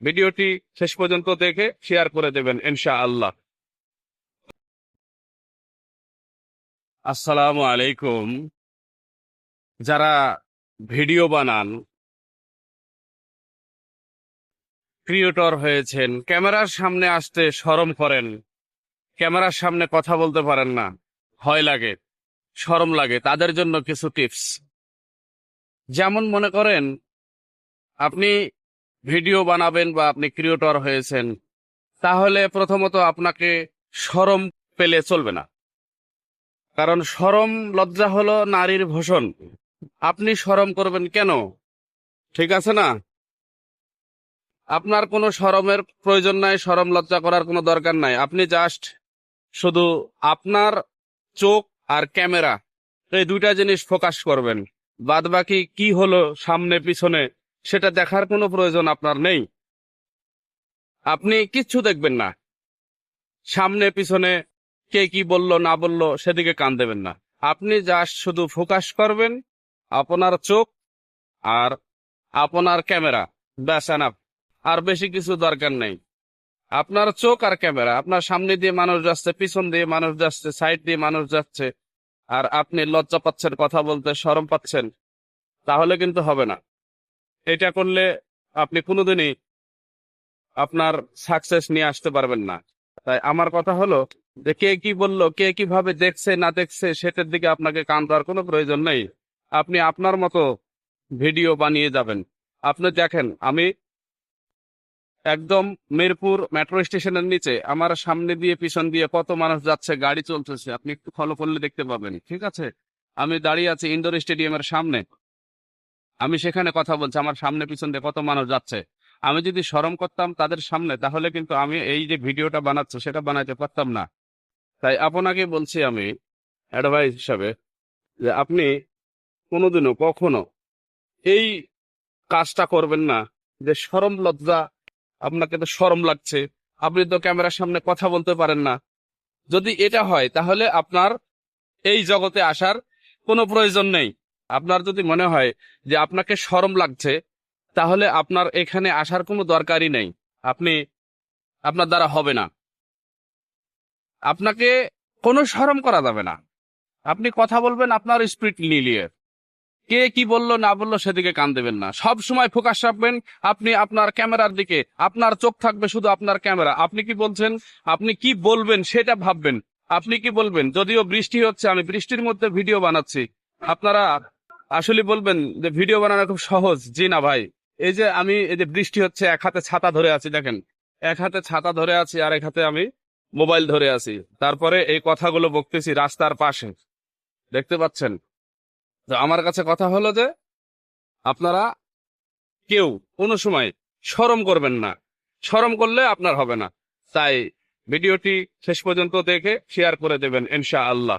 ভিডিওটি শেষ পর্যন্ত দেখে শেয়ার করে দেবেন ইনশাআল্লাহ। আসসালামু আলাইকুম। যারা ভিডিও বানান, ক্রিয়েটর হয়েছেন, ক্যামেরার সামনে আসতে শরম করেন, ক্যামেরার সামনে কথা বলতে পারেন না, ভয় লাগে, শরম লাগে, তাদের জন্য কিছু টিপস। যেমন মনে করেন আপনি ভিডিও বানাবেন বা আপনি ক্রিয়েটর হয়েছেন, তাহলে প্রথমত আপনাকে শরম পেলে চলবে না। কারণ শরম লজ্জা হলো নারীর ভূষণ। আপনি শরম করবেন কেন? ঠিক আছে না? আপনার কোনো শরমের প্রয়োজন নাই, শরম লজ্জা করার কোনো দরকার নাই। আপনি জাস্ট শুধু আপনার চোখ আর ক্যামেরা, এই দুইটা জিনিস ফোকাস করবেন। বাদ বাকি কি হলো সামনে পিছনে সেটা দেখার কোনো প্রয়োজন আপনার নেই। আপনি কিচ্ছু দেখবেন না, সামনে পিছনে কে কি বলল না বলল সেদিকে কান দেবেন না। আপনি জাস্ট শুধু ফোকাস করবেন আপনার চোখ আর আপনার ক্যামেরা, ব্যাস এনাফ। আর বেশি কিছু দরকার নেই। আপনার চোখ আর ক্যামেরা, আপনার সামনে দিয়ে মানুষ যাচ্ছে, পিছন দিয়ে মানুষ যাচ্ছে, সাইড দিয়ে মানুষ যাচ্ছে, আর আপনি লজ্জা পাচ্ছেন, কথা বলতে শরম পাচ্ছেন, তাহলে কিন্তু হবে না। এটা করলে আপনি কোনোদিনই আপনার সাকসেস নিয়ে আসতে পারবেন না। তাই আমার কথা হলো যে কে কি বললো, কে কিভাবে দেখছে না দেখছে সেটার দিকে আপনাকে কান দেওয়ার কোনো প্রয়োজন নেই। আপনি আপনার মতো ভিডিও বানিয়ে যাবেন। আপনি দেখেন, আমি একদম মিরপুর মেট্রো স্টেশনের নিচে আমার সামনে দিয়ে পিছন দিয়ে কত মানুষ যাচ্ছে, গাড়ি চলতেছে, আপনি একটু ফলো করলে দেখতে পাবেন। ঠিক আছে, আমি দাঁড়িয়ে আছি ইনডোর স্টেডিয়ামের সামনে, আমি সেখানে কথা বলছি, আমার সামনে পিছন দিয়ে কত মানুষ যাচ্ছে। আমি যদি শরম করতাম তাদের সামনে, তাহলে কিন্তু আমি এই যে ভিডিওটা বানাচ্ছি সেটা বানাইতে পারতাম না। তাই আপনাকে বলছি আমি অ্যাডভাইস হিসাবে, যে আপনি কোনোদিনও কখনো এই কাজটা করবেন না, যে শরম লজ্জা, আপনাকে তো শরম লাগছে, আপনি তো ক্যামেরার সামনে কথা বলতে পারেন না। যদি এটা হয় তাহলে আপনার এই জগতে আসার কোনো প্রয়োজন নেই। আপনার যদি মনে হয় যে আপনাকে শরম লাগছে, তাহলে আপনার এখানে আসার কোনো দরকারই নেই। আপনি, আপনার দ্বারা হবে না। আপনাকে কোনো শরম করা যাবে না। আপনি কথা বলবেন আপনার স্পিরিট নিলিয়ে, কে কি বললো না বললো সেদিকে কান দেবেন না। সব সময় ফোকাস রাখবেন আপনি আপনার ক্যামেরার দিকে। আপনার চোখ থাকবে শুধু আপনার ক্যামেরা। আপনি কি বলছেন, আপনি কি বলবেন সেটা ভাববেন। আপনি কি বলবেন, যদিও বৃষ্টি হচ্ছে, আমি বৃষ্টির মধ্যে ভিডিও বানাচ্ছি, আপনারা আসলে বলবেন যে ভিডিও বানানো খুব সহজ। জি না ভাই, এই যে আমি, এই যে বৃষ্টি হচ্ছে, এক হাতে ছাতা ধরে আছি, দেখেন, এক হাতে ছাতা ধরে আছি আর এক হাতে আমি মোবাইল ধরে আছি, তারপরে এই কথাগুলো বকতেছি রাস্তার পাশে, দেখতে পাচ্ছেন। তো আমার কাছে কথা হলো যে আপনারা কেউ কোনো সময় শরম করবেন না। শরম করলে আপনার হবে না। তাই ভিডিওটি শেষ পর্যন্ত দেখে শেয়ার করে দেবেন ইনশাআল্লাহ।